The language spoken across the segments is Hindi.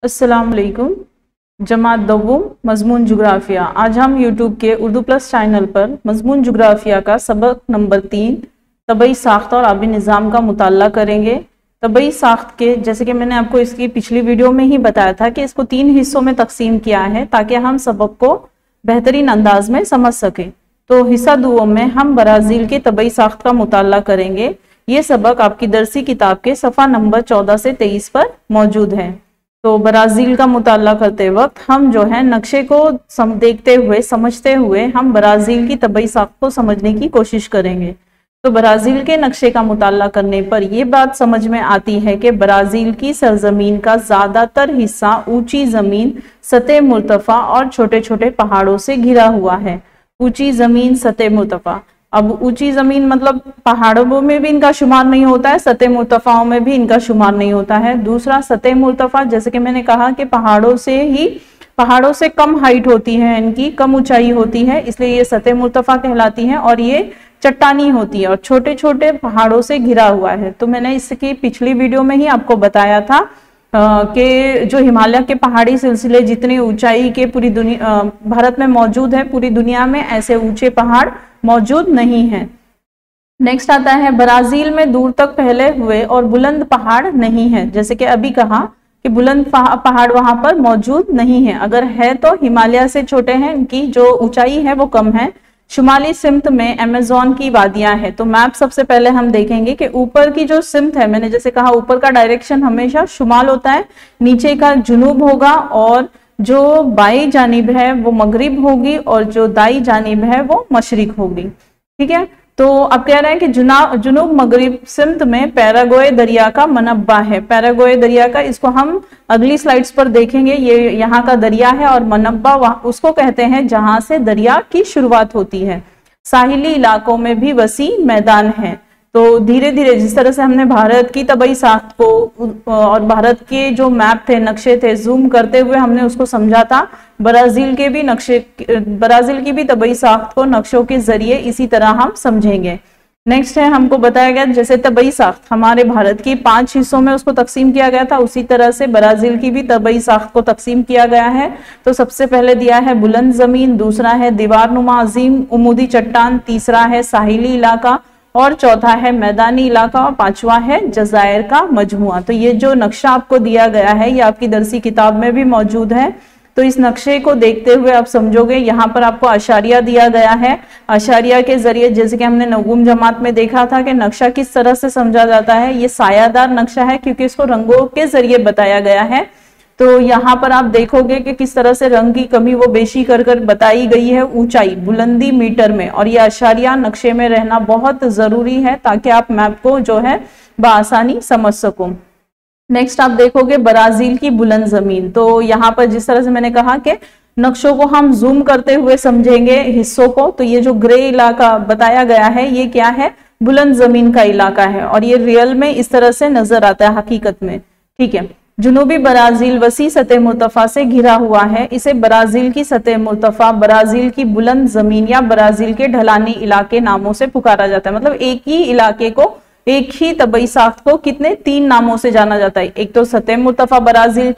अस्सलाम वालेकुम। जमात दव्वम मज़मून जुग्राफिया। आज हम यूट्यूब के उर्दू प्लस चैनल पर मज़मून जुग्राफिया का सबक नंबर 3 तबई साख्त और आबी निज़ाम का मुताल्ला करेंगे। तबई साख्त के जैसे कि मैंने आपको इसकी पिछली वीडियो में ही बताया था कि इसको 3 हिस्सों में तकसीम किया है ताकि हम सबक को बेहतरीन अंदाज में समझ सकें। तो हिस्सा दुओम में हम ब्राज़ील के तबई साख्त का मुताल्ला करेंगे। ये सबक आपकी दरसी किताब के सफ़ा नंबर 14 से 23 पर मौजूद है। तो ब्राज़ील का मुताल्ला करते वक्त हम जो है नक्शे को देखते हुए समझते हुए हम ब्राज़ील की तबई साख्त को समझने की कोशिश करेंगे। तो ब्राज़ील के नक्शे का मुताल्ला करने पर यह बात समझ में आती है कि ब्राज़ील की सरजमीन का ज़्यादातर हिस्सा ऊंची ज़मीन, सतह मुर्तफ़ा और छोटे छोटे पहाड़ों से घिरा हुआ है। ऊंची ज़मीन, सतह मुर्तफ़ा। अब ऊंची जमीन मतलब पहाड़ों में भी इनका शुमार नहीं होता है, सतह मुर्तफाओं में भी इनका शुमार नहीं होता है। दूसरा सतह मुर्तफा, जैसे कि मैंने कहा कि पहाड़ों से कम हाइट होती है, इनकी कम ऊंचाई होती है, इसलिए ये सतह मुर्तफा कहलाती है और ये चट्टानी होती है और छोटे छोटे पहाड़ों से घिरा हुआ है। तो मैंने इसकी पिछली वीडियो में ही आपको बताया था कि जो हिमालय के पहाड़ी सिलसिले जितनी ऊंचाई के पूरी दुनिया भारत में मौजूद है, पूरी दुनिया में ऐसे ऊंचे पहाड़ मौजूद नहीं है। नेक्स्ट आता है ब्राज़ील में दूर तक फैले हुए और बुलंद पहाड़ नहीं है। जैसे कि अभी कहा कि बुलंद पहाड़ वहां पर मौजूद नहीं है, अगर है तो हिमालय से छोटे हैं, इनकी जो ऊंचाई है वो कम है। शुमाली सिमत में अमेज़न की वादियां है। तो मैप सबसे पहले हम देखेंगे कि ऊपर की जो सिमत है, मैंने जैसे कहा ऊपर का डायरेक्शन हमेशा शुमाल होता है, नीचे का जुनूब होगा और जो बाई जानिब है वो मगरिब होगी और जो दाई जानिब है वो मशरिक होगी। ठीक है, तो अब कह रहे हैं कि जुनूब मगरिब सिमत में पैराग्वे दरिया का मनब्बा है। पैराग्वे दरिया का इसको हम अगली स्लाइड्स पर देखेंगे। ये यहाँ का दरिया है और मनब्बा उसको कहते हैं जहां से दरिया की शुरुआत होती है। साहिली इलाकों में भी वसी मैदान है। तो धीरे धीरे जिस तरह से हमने भारत की तबई साख्त को और भारत के जो मैप थे, नक्शे थे, जूम करते हुए हमने उसको समझा था, ब्राज़ील की भी तबई साख्त को नक्शों के जरिए इसी तरह हम समझेंगे। नेक्स्ट है, हमको बताया गया जैसे तबई साख्त हमारे भारत की 5 हिस्सों में उसको तकसीम किया गया था, उसी तरह से ब्राज़ील की भी तबई साख्त को तकसीम किया गया है। तो सबसे पहले दिया है बुलंद जमीन, दूसरा है दीवारनुमा अजीम उमूदी चट्टान, तीसरा है साहिली इलाका और चौथा है मैदानी इलाका और पांचवा है जज़ायर का मजमुआ। तो ये जो नक्शा आपको दिया गया है ये आपकी दरसी किताब में भी मौजूद है। तो इस नक्शे को देखते हुए आप समझोगे, यहाँ पर आपको अशारिया दिया गया है। अशारिया के जरिए जैसे कि हमने नगुम जमात में देखा था कि नक्शा किस तरह से समझा जाता है। ये सायादार नक्शा है क्योंकि इसको रंगों के जरिए बताया गया है। तो यहाँ पर आप देखोगे कि किस तरह से रंग की कमी वो बेशी कर बताई गई है, ऊंचाई बुलंदी मीटर में, और ये अशारिया नक्शे में रहना बहुत जरूरी है ताकि आप मैप को जो है बआसानी समझ सको। नेक्स्ट आप देखोगे ब्राज़ील की बुलंद जमीन। तो यहाँ पर जिस तरह से मैंने कहा कि नक्शों को हम जूम करते हुए समझेंगे हिस्सों को, तो ये जो ग्रे इलाका बताया गया है ये क्या है, बुलंद जमीन का इलाका है और ये रियल में इस तरह से नजर आता है हकीकत में। ठीक है, जुनूबी ब्राज़ील वसी सतह मुर्तफा से घिरा हुआ है। इसे ब्राज़ील की सतह मुर्तफा, ब्राज़ील की बुलंद जमीन या ब्राज़ील के ढलानी इलाके नामों से पुकारा जाता है। मतलब एक ही इलाके को, एक ही तबई साख्त को कितने 3 नामों से जाना जाता है। एक तो सतह मुर्तफा ब्राज़ील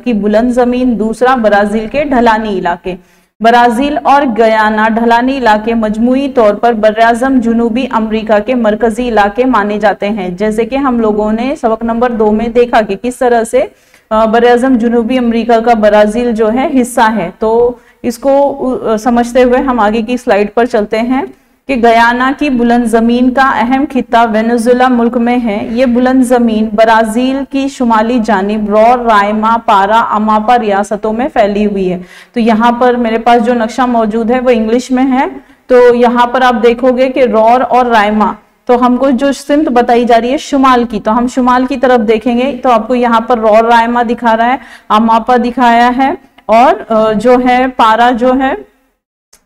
की बुलंद जमीन, दूसरा ब्राज़ील के ढलानी इलाके। ब्राज़ील और गयाना ढलानी इलाके मजमूई तौर पर बर्राज़म जुनूबी अमेरिका के मरकजी इलाके माने जाते हैं। जैसे कि हम लोगों ने सबक नंबर 2 में देखा कि किस तरह से बर्राज़म जुनूबी अमेरिका का ब्राज़ील जो है हिस्सा है। तो इसको समझते हुए हम आगे की स्लाइड पर चलते हैं कि गयाना की बुलंद जमीन का अहम खित्ता वेनेजुएला मुल्क में है। ये बुलंद जमीन ब्राज़ील की शुमाली जानिब रौर, रायमा, पारा, अमापा रियासतों में फैली हुई है। तो यहाँ पर मेरे पास जो नक्शा मौजूद है वो इंग्लिश में है। तो यहाँ पर आप देखोगे कि रौर और रायमा, तो हमको जो सिमत बताई जा रही है शुमाल की, तो हम शुमाल की तरफ देखेंगे तो आपको यहाँ पर रौर रायमा दिखा रहा है, अमापा दिखाया है और जो है पारा जो है,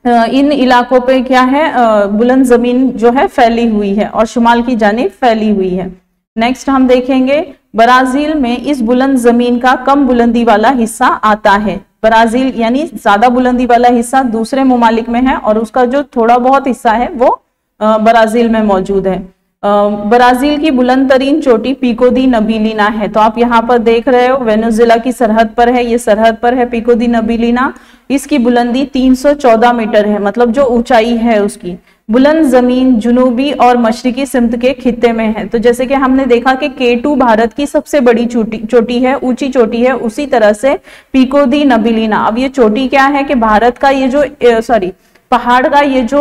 इन इलाकों पे क्या है, बुलंद जमीन जो है फैली हुई है और शुमाल की जानिब फैली हुई है। नेक्स्ट हम देखेंगे ब्राज़ील में इस बुलंद जमीन का कम बुलंदी वाला हिस्सा आता है। ब्राज़ील यानी ज्यादा बुलंदी वाला हिस्सा दूसरे ममालिक में है और उसका जो थोड़ा बहुत हिस्सा है वो ब्राज़ील में मौजूद है। ब्राजील की बुलंद तरीन चोटी पिको दी नबीलिना है। तो आप यहाँ पर देख रहे हो वेनेजुएला की सरहद पर है, ये सरहद पर है पिको दी नबीलिना। इसकी बुलंदी 314 मीटर है, मतलब जो ऊंचाई है उसकी। बुलंद जमीन जुनूबी और मशरिकी सिमत के खित्ते में है। तो जैसे कि हमने देखा कि K2 भारत की सबसे बड़ी चोटी है, ऊंची चोटी है, उसी तरह से पिको दी नबीलिना। अब ये चोटी क्या है कि भारत का ये जो पहाड़ का ये जो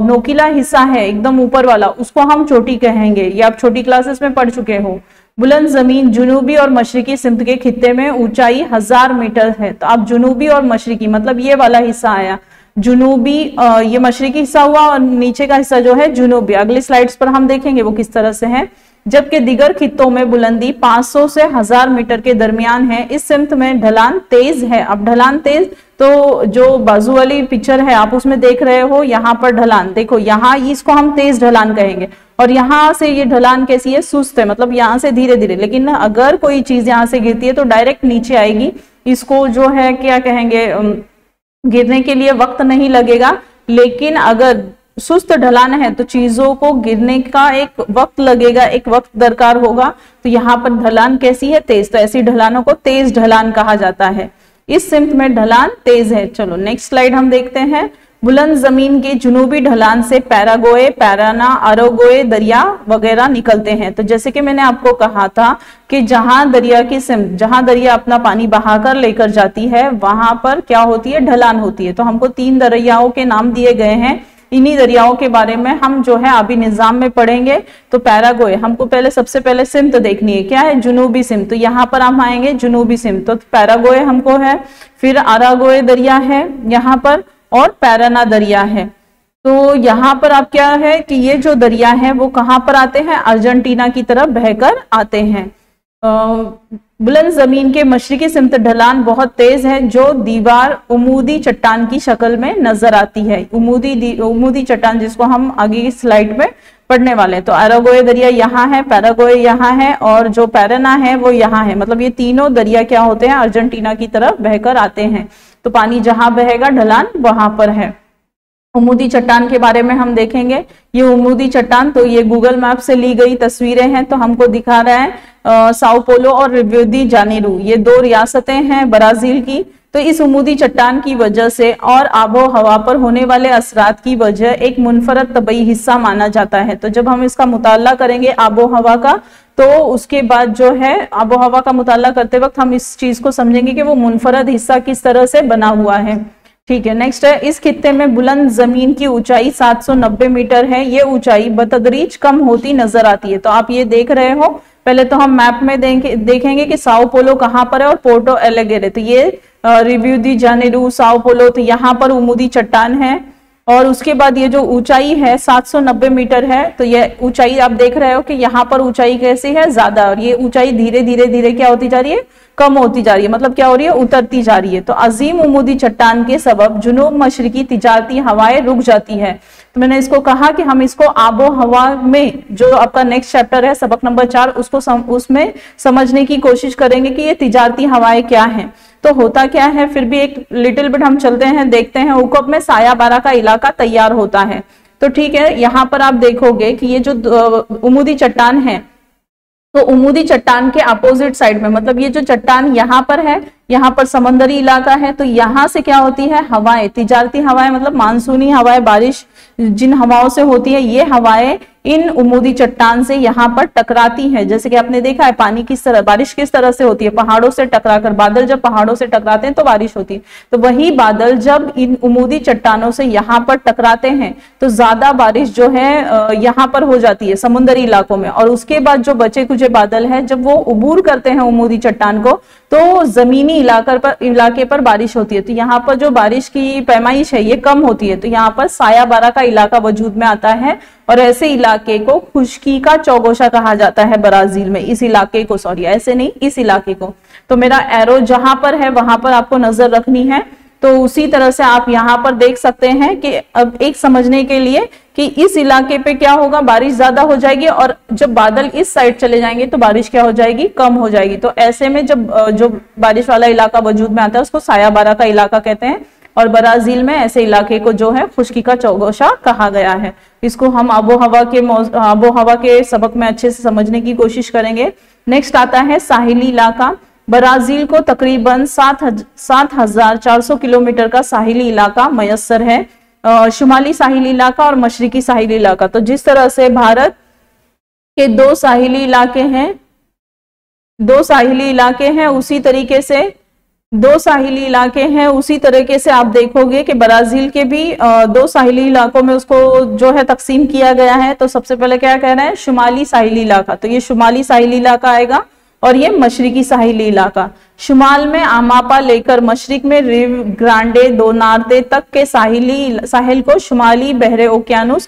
नोकीला हिस्सा है एकदम ऊपर वाला, उसको हम चोटी कहेंगे। ये आप छोटी क्लासेस में पढ़ चुके हो। बुलंद जमीन जुनूबी और मशरिकी सिमत के खित्ते में ऊंचाई 1000 मीटर है। तो आप जुनूबी और मशरिकी मतलब ये वाला हिस्सा आया जुनूबी, ये मशरिकी हिस्सा हुआ और नीचे का हिस्सा जो है जुनूबी। अगली स्लाइड्स पर हम देखेंगे वो किस तरह से है। जबकि दिगर खित्तों में बुलंदी 500 से 1000 मीटर के दरमियान है। इस सिमत में ढलान तेज है। अब ढलान तेज, तो जो बाजू वाली पिक्चर है आप उसमें देख रहे हो, यहाँ पर ढलान देखो, यहाँ इसको हम तेज ढलान कहेंगे। और यहाँ से ये ढलान कैसी है, सुस्त है, मतलब यहाँ से धीरे धीरे। लेकिन अगर कोई चीज यहाँ से गिरती है तो डायरेक्ट नीचे आएगी। इसको जो है क्या कहेंगे, गिरने के लिए वक्त नहीं लगेगा। लेकिन अगर सुस्त ढलान है तो चीजों को गिरने का एक वक्त लगेगा, एक वक्त दरकार होगा। तो यहाँ पर ढलान कैसी है, तेज। तो ऐसी ढलानों को तेज ढलान कहा जाता है। इस सिमत में ढलान तेज है। चलो नेक्स्ट स्लाइड हम देखते हैं। बुलंद जमीन के जुनूबी ढलान से पैरागोए, पैराना, अरोगोए दरिया वगैरह निकलते हैं। तो जैसे कि मैंने आपको कहा था कि जहां दरिया की सिमत, जहां दरिया अपना पानी बहाकर लेकर जाती है, वहां पर क्या होती है, ढलान होती है। तो हमको 3 दरियाओं के नाम दिए गए हैं। इन्हीं दरियाओं के बारे में हम जो है अभी निजाम में पढ़ेंगे। तो पैरागोए, हमको पहले सबसे पहले सिमत देखनी है, क्या है, जुनूबी सिमत। तो यहाँ पर हम आएंगे जुनूबी सिमत। तो पैरागोए हमको है, फिर अरागोए दरिया है यहाँ पर, और पैराना दरिया है। तो यहाँ पर आप क्या है कि ये जो दरिया है वो कहाँ पर आते हैं, अर्जेंटीना की तरफ बहकर आते हैं। बुलंद जमीन के मशरिकी सिमत ढलान बहुत तेज है, जो दीवार उमूदी चट्टान की शक्ल में नजर आती है। उमूदी चट्टान, जिसको हम आगे की स्लाइड में पढ़ने वाले हैं। तो अरागोए दरिया यहाँ है, पैरागोए यहाँ है, और जो पैराना है वो यहाँ है। मतलब ये तीनों दरिया क्या होते हैं, अर्जेंटीना की तरफ बहकर आते हैं। तो पानी जहां बहेगा ढलान वहां पर है। उमूदी चट्टान के बारे में हम देखेंगे। ये उमूदी चट्टान, तो ये गूगल मैप से ली गई तस्वीरें हैं। तो हमको दिखा रहा है साओ पोलो और रियो दी जानेरो, ये 2 रियासतें हैं ब्राजील की। तो इस उमूदी चट्टान की वजह से और आबो हवा पर होने वाले असरात की वजह एक मुनफरद तबई हिस्सा माना जाता है। तो जब हम इसका मुताला करेंगे आबो हवा का, तो उसके बाद जो है आबो हवा का मुताला करते वक्त हम इस चीज को समझेंगे कि वो मुनफरद हिस्सा किस तरह से बना हुआ है। ठीक है, नेक्स्ट है, इस खित्ते में बुलंद जमीन की ऊंचाई 790 मीटर है। ये ऊंचाई बतदरीज कम होती नजर आती है। तो आप ये देख रहे हो, पहले तो हम मैप में देखेंगे कि साओ पोलो कहाँ पर है और पोर्टो एलेग्रे। तो ये रियो दी जानेरो, साओ पोलो, तो यहाँ पर उमूदी चट्टान है। और उसके बाद ये जो ऊंचाई है 790 मीटर है। तो ये ऊंचाई आप देख रहे हो कि यहाँ पर ऊंचाई कैसी है, ज्यादा, और ये ऊंचाई धीरे धीरे धीरे क्या होती जा रही है, कम होती जा रही है। मतलब क्या हो रही है, उतरती जा रही है। तो अजीम उमूदी चट्टान के सबब जुनूब मशरिकी तिजारती हवाएं रुक जाती है। तो मैंने इसको कहा कि हम इसको आबो हवा में, जो आपका नेक्स्ट चैप्टर है सबक नंबर 4, उसमें समझने की कोशिश करेंगे कि ये तिजारती हवाएं क्या हैं। तो होता क्या है, फिर भी एक लिटिल बिट हम चलते हैं, देखते हैं। उकब में साया बारा का इलाका तैयार होता है। तो ठीक है, यहाँ पर आप देखोगे कि ये जो उमूदी चट्टान है, तो उमूदी चट्टान के अपोजिट साइड में, मतलब ये जो चट्टान यहाँ पर है, यहाँ पर समंदरी इलाका है। तो यहाँ से क्या होती है, हवाएं, तिजारती हवाएं, मतलब मानसूनी हवाएं, बारिश जिन हवाओं से होती है, ये हवाएं इन उमूदी चट्टान से यहाँ पर टकराती है। जैसे कि आपने देखा है पानी किस तरह, बारिश किस तरह से होती है, पहाड़ों से टकराकर। बादल जब पहाड़ों से टकराते हैं तो बारिश होती है। तो वही बादल जब इन उमूदी चट्टानों से यहाँ पर टकराते हैं तो ज्यादा बारिश जो है यहाँ पर हो जाती है समुद्री इलाकों में। और उसके बाद जो बचे कुचे बादल है, जब वो उबूर करते हैं उमूदी चट्टान को, तो जमीनी इलाके पर बारिश होती है। तो यहाँ पर जो बारिश की पैमाइश है ये कम होती है। तो यहाँ पर साया बारा का इलाका वजूद में आता है। और ऐसे इलाके को खुश्की का चौगोशा कहा जाता है ब्राजील में। इस इलाके को, सॉरी ऐसे नहीं, इस इलाके को। तो मेरा एरो जहां पर है वहां पर आपको नजर रखनी है। तो उसी तरह से आप यहाँ पर देख सकते हैं कि अब एक समझने के लिए कि इस इलाके पे क्या होगा, बारिश ज्यादा हो जाएगी, और जब बादल इस साइड चले जाएंगे तो बारिश क्या हो जाएगी, कम हो जाएगी। तो ऐसे में जब जो बारिश वाला इलाका वजूद में आता है उसको साया बारा का इलाका कहते हैं। और ब्राजील में ऐसे इलाके को जो है खुश्की का चौगोशा कहा गया है। इसको हम आबोहवा के सबक में अच्छे से समझने की कोशिश करेंगे। नेक्स्ट आता है साहिली इलाका। ब्राजील को तकरीबन 7,400 किलोमीटर का साहिली इलाका मयस्सर है, शुमाली साहिली इलाका और मशरिकी साहिली इलाका। तो जिस तरह से भारत के दो साहिली इलाके हैं, उसी तरीके से आप देखोगे कि ब्राजील के भी दो साहिली इलाकों में उसको जो है तकसीम किया गया है। तो सबसे पहले क्या कह रहे हैं, शुमाली साहिली इलाका, तो ये शुमाली साहिली इलाका आएगा और ये मशरिकी साहिली इलाका। शुमाल में अमापा लेकर मशरिक में रिव ग्रांडे दो नार्ते तक के साहिल को शुमाली बहरे ओकियानुस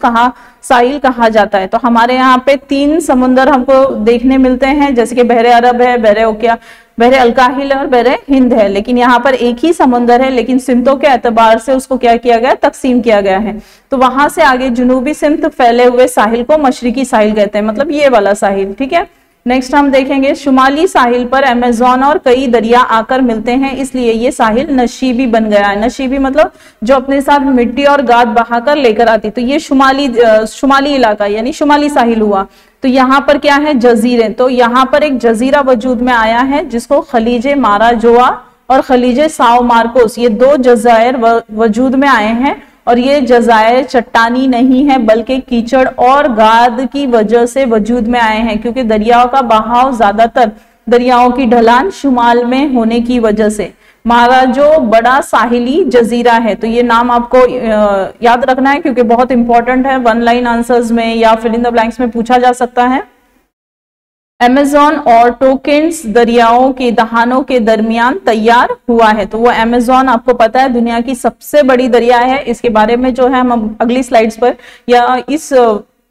साहिल कहा जाता है। तो हमारे यहाँ पे 3 समुंदर हमको देखने मिलते हैं, जैसे कि बहरे अरब है, बहरे अलकाहिल और बहरे हिंद है, लेकिन यहाँ पर एक ही समुंदर है, लेकिन सिमतों के एतबार से उसको क्या किया गया, तकसीम किया गया है। तो वहां से आगे जुनूबी सिमत फैले हुए साहिल को मशरिकी साहिल कहते हैं, मतलब ये वाला साहिल, ठीक है। नेक्स्ट हम देखेंगे शुमाली साहिल पर अमेज़न और कई दरिया आकर मिलते हैं, इसलिए ये साहिल नशीबी बन गया है। नशीबी मतलब जो अपने साथ मिट्टी और गाद बहाकर लेकर आती, तो ये शुमाली इलाका यानी शुमाली साहिल हुआ। तो यहाँ पर क्या है, जजीरे, तो यहाँ पर एक जजीरा वजूद में आया है जिसको खलीजे माराजोआ और खलीजे साओ मार्कोस, ये 2 जजायर वजूद में आए हैं। और ये जजायर चट्टानी नहीं है बल्कि कीचड़ और गाद की वजह से वजूद में आए हैं, क्योंकि दरियाओं का बहाव ज्यादातर दरियाओं की ढलान शुमाल में होने की वजह से। माराजो बड़ा साहिली जजीरा है, तो ये नाम आपको याद रखना है क्योंकि बहुत इंपॉर्टेंट है, 1 लाइन आंसर्स में या फिल इन द ब्लैंक्स में पूछा जा सकता है। अमेज़न और टोकिन्स दरियाओं के दहानों के दरमियान तैयार हुआ है। तो वो अमेज़न आपको पता है दुनिया की सबसे बड़ी दरिया है, इसके बारे में जो है हम अगली स्लाइड्स पर या इस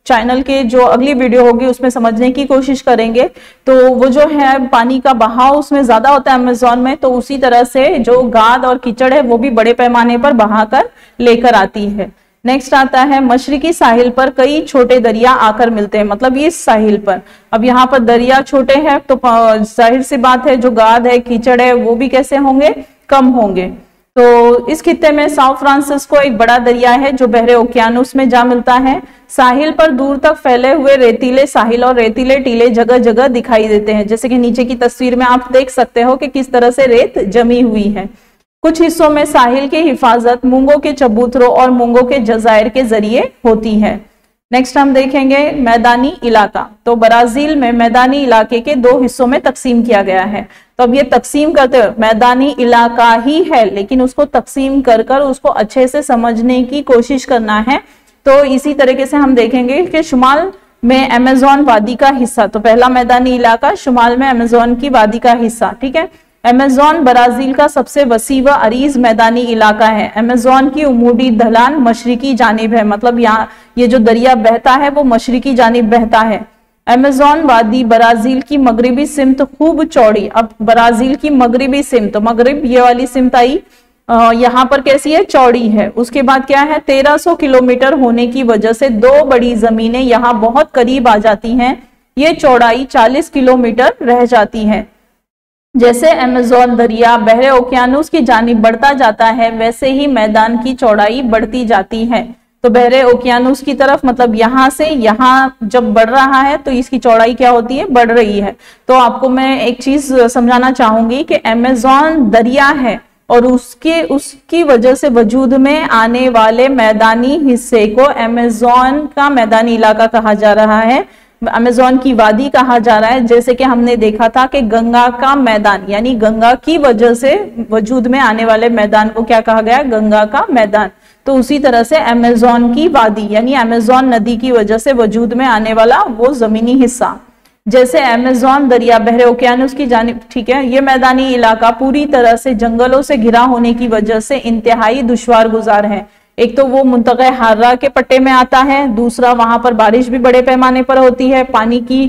चैनल के जो अगली वीडियो होगी उसमें समझने की कोशिश करेंगे। तो वो जो है पानी का बहाव उसमें ज्यादा होता है अमेज़न में, तो उसी तरह से जो गाद और कीचड़ है वो भी बड़े पैमाने पर बहाकर लेकर आती है। नेक्स्ट आता है मशरिकी साहिल पर कई छोटे दरिया आकर मिलते हैं, मतलब इस साहिल पर। अब यहाँ पर दरिया छोटे हैं तो जाहिर सी बात है जो गाद है कीचड़ है वो भी कैसे होंगे, कम होंगे। तो इस खित्ते में साओ फ्रांसिस्को एक बड़ा दरिया है जो बहरे ओकियानुस में जा मिलता है। साहिल पर दूर तक फैले हुए रेतीले साहिल और रेतीले टीले जगह जगह दिखाई देते हैं, जैसे कि नीचे की तस्वीर में आप देख सकते हो कि किस तरह से रेत जमी हुई है। कुछ हिस्सों में साहिल की हिफाजत मूंगों के चबूतरों और मूंगों के जजायर के जरिए होती है। नेक्स्ट हम देखेंगे मैदानी इलाका। तो ब्राजील में मैदानी इलाके के 2 हिस्सों में तकसीम किया गया है। तो अब ये तकसीम करते हुए मैदानी इलाका ही है, लेकिन उसको तकसीम कर कर उसको अच्छे से समझने की कोशिश करना है। तो इसी तरीके से हम देखेंगे कि शुमाल में अमेज़न वादी का हिस्सा, तो पहला मैदानी इलाका शुमाल में अमेज़न की वादी का हिस्सा, ठीक है। अमेज़न ब्राजील का सबसे वसी व अरीज मैदानी इलाका है। अमेज़न की उमूडी ढलान मशरिकी जानिब है, मतलब यहाँ ये जो दरिया बहता है वो मशरिकी जानिब बहता है। अमेज़न वादी ब्राजील की मगरिबी सिमत खूब चौड़ी। अब ब्राजील की मगरिबी सिमत, मगरिब ये वाली सिमत आई, यहाँ पर कैसी है, चौड़ी है। उसके बाद क्या है, 1300 किलोमीटर होने की वजह से 2 बड़ी जमीनें यहाँ बहुत करीब आ जाती हैं। ये चौड़ाई 40 किलोमीटर रह जाती है। जैसे अमेज़न दरिया बहरे ओकियानुस की जानिब बढ़ता जाता है वैसे ही मैदान की चौड़ाई बढ़ती जाती है। तो बहरे ओकियानुस की तरफ, मतलब यहाँ से यहाँ जब बढ़ रहा है तो इसकी चौड़ाई क्या होती है, बढ़ रही है। तो आपको मैं एक चीज समझाना चाहूंगी कि अमेज़न दरिया है और उसकी वजह से वजूद में आने वाले मैदानी हिस्से को अमेज़न का मैदानी इलाका कहा जा रहा है, अमेज़न की वादी कहा जा रहा है। जैसे कि हमने देखा था कि गंगा का मैदान यानी गंगा की वजह से वजूद में आने वाले मैदान को क्या कहा गया, गंगा का मैदान। तो उसी तरह से अमेज़न की वादी यानी अमेज़न नदी की वजह से वजूद में आने वाला वो जमीनी हिस्सा, जैसे अमेज़न दरिया बहरे ओकियानुस की जानिब, ठीक है। ये मैदानी इलाका पूरी तरह से जंगलों से घिरा होने की वजह से इंतहाई दुश्वार गुजार है। एक तो वो मुंतक़े हार्रा के पट्टे में आता है, दूसरा वहां पर बारिश भी बड़े पैमाने पर होती है, पानी की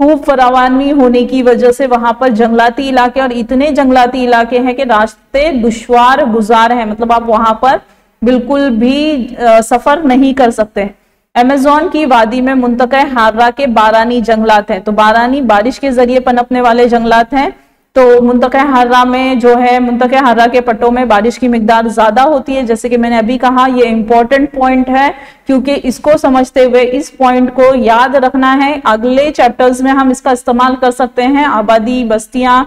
खूब फरावानी होने की वजह से वहां पर जंगलाती इलाके और इतने जंगलाती इलाके हैं कि रास्ते दुश्वार गुजार हैं, मतलब आप वहां पर बिल्कुल भी सफर नहीं कर सकते। अमेज़न की वादी में मुंतक़े हार्रा के बारानी जंगलात हैं, तो बारानी बारिश के जरिए पनपने वाले जंगलात हैं। तो मुंतक़ा हर्रा में जो है, मुंतक़ा हर्रा के पट्टों में बारिश की मिकदार ज्यादा होती है। जैसे कि मैंने अभी कहा, ये इंपॉर्टेंट पॉइंट है, क्योंकि इसको समझते हुए इस पॉइंट को याद रखना है। अगले चैप्टर्स में हम इसका इस्तेमाल कर सकते हैं। आबादी बस्तियां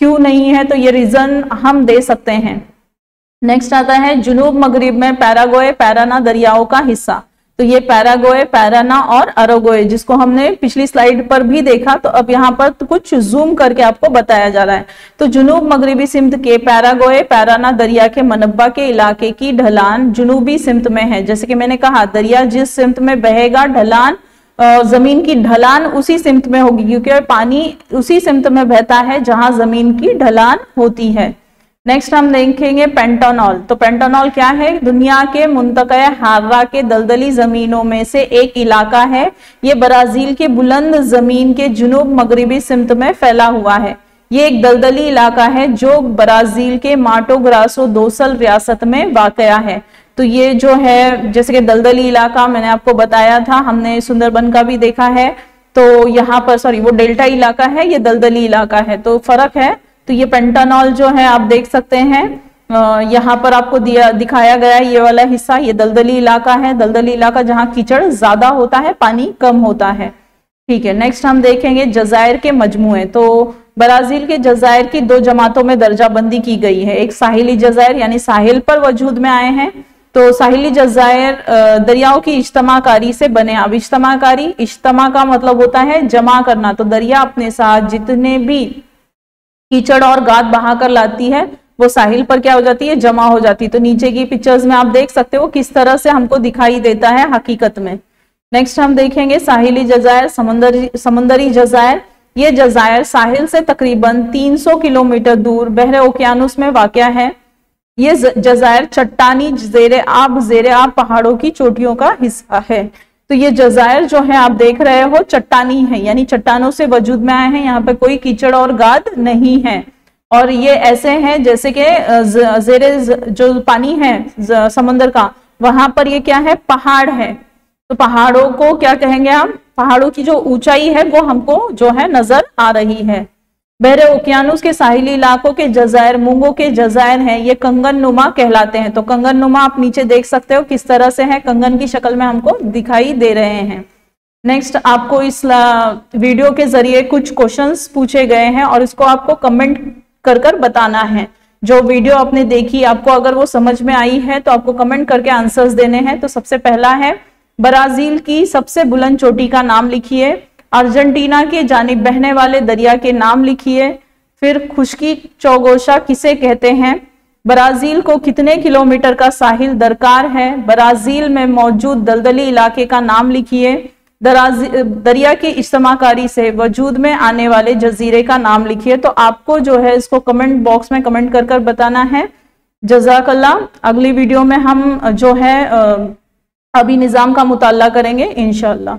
क्यों नहीं है, तो ये रीजन हम दे सकते हैं। नेक्स्ट आता है जुनूब मगरिब में पैराग्वे पैराना दरियाओं का हिस्सा। तो ये पैराग्वे, पैराना और अराग्वे, जिसको हमने पिछली स्लाइड पर भी देखा, तो अब यहाँ पर तो कुछ जूम करके आपको बताया जा रहा है। तो जुनूब मगरिबी सिमत के पैराग्वे पैराना दरिया के मनब्बा के इलाके की ढलान जुनूबी सिमत में है। जैसे कि मैंने कहा, दरिया जिस सिमत में बहेगा, ढलान जमीन की ढलान उसी सिमत में होगी, क्योंकि पानी उसी सिमत में बहता है जहां जमीन की ढलान होती है। नेक्स्ट हम देखेंगे पेंटानॉल। तो पेंटानॉल क्या है? दुनिया के मुंतक़ा हर्रा के दलदली जमीनों में से एक इलाका है। ये ब्राजील के बुलंद जमीन के जुनूब मगरिबी सिमत में फैला हुआ है। ये एक दलदली इलाका है जो ब्राजील के माटो ग्रासो दो सल रियासत में वाक़या है। तो ये जो है, जैसे कि दलदली इलाका मैंने आपको बताया था, हमने सुंदरबन का भी देखा है। तो यहाँ पर सॉरी, वो डेल्टा इलाका है, ये दलदली इलाका है, तो फर्क है। तो ये पेंटानॉल जो है आप देख सकते हैं, यहाँ पर आपको दिखाया गया है। ये वाला हिस्सा ये दलदली इलाका है, दलदली इलाका जहाँ कीचड़ ज्यादा होता है, पानी कम होता है। ठीक है, नेक्स्ट हम देखेंगे जजायर के मजमुए। तो ब्राजील के जजायर की दो जमातों में दर्जाबंदी की गई है। एक साहिली जजायर यानी साहिल पर वजूद में आए हैं। तो साहिली जजायर दरियाओं की इज्तमाकारी से बने। अब इज्तमाकारी, इज्तमा का मतलब होता है जमा करना। तो दरिया अपने साथ जितने भी कीचड़ और गाद बहा कर लाती है, वो साहिल पर क्या हो जाती है? जमा हो जाती है। तो नीचे की पिक्चर्स में आप देख सकते हो किस तरह से हमको दिखाई देता है हकीकत में। नेक्स्ट हम देखेंगे साहिली जजायर, समुंदरी जजायर। ये जजायर साहिल से तकरीबन 300 किलोमीटर दूर बहरे ओकियानुस में वाक़या है। ये जजायर चट्टानी जेरे आब पहाड़ों की चोटियों का हिस्सा है। तो ये जजायर जो है आप देख रहे हो चट्टानी है, यानी चट्टानों से वजूद में आए हैं। यहाँ पे कोई कीचड़ और गाद नहीं है, और ये ऐसे हैं जैसे कि जेरे जो पानी है समंदर का, वहां पर ये क्या है? पहाड़ है। तो पहाड़ों को क्या कहेंगे हम? पहाड़ों की जो ऊंचाई है वो हमको जो है नजर आ रही है। बहरे ओकियानुस के साहिली इलाकों के जजायर मूंगों के जजायर हैं। ये कंगन नुमा कहलाते हैं। तो कंगन नुमा आप नीचे देख सकते हो किस तरह से है, कंगन की शक्ल में हमको दिखाई दे रहे हैं। नेक्स्ट आपको इस वीडियो के जरिए कुछ क्वेश्चंस पूछे गए हैं और इसको आपको कमेंट कर बताना है। जो वीडियो आपने देखी, आपको अगर वो समझ में आई है तो आपको कमेंट करके आंसर्स देने हैं। तो सबसे पहला है, ब्राजील की सबसे बुलंद चोटी का नाम लिखिए। अर्जेंटीना के जानिब बहने वाले दरिया के नाम लिखिए। फिर खुश्की चौगोशा किसे कहते हैं? ब्राजील को कितने किलोमीटर का साहिल दरकार है? ब्राजील में मौजूद दलदली इलाके का नाम लिखिए। दरिया की इज्तमाकारी से वजूद में आने वाले जजीरे का नाम लिखिए। तो आपको जो है इसको कमेंट बॉक्स में कमेंट कर बताना है। जज़ाकल्लाह। अगली वीडियो में हम जो है अभी निज़ाम का मुताला करेंगे इंशाअल्लाह।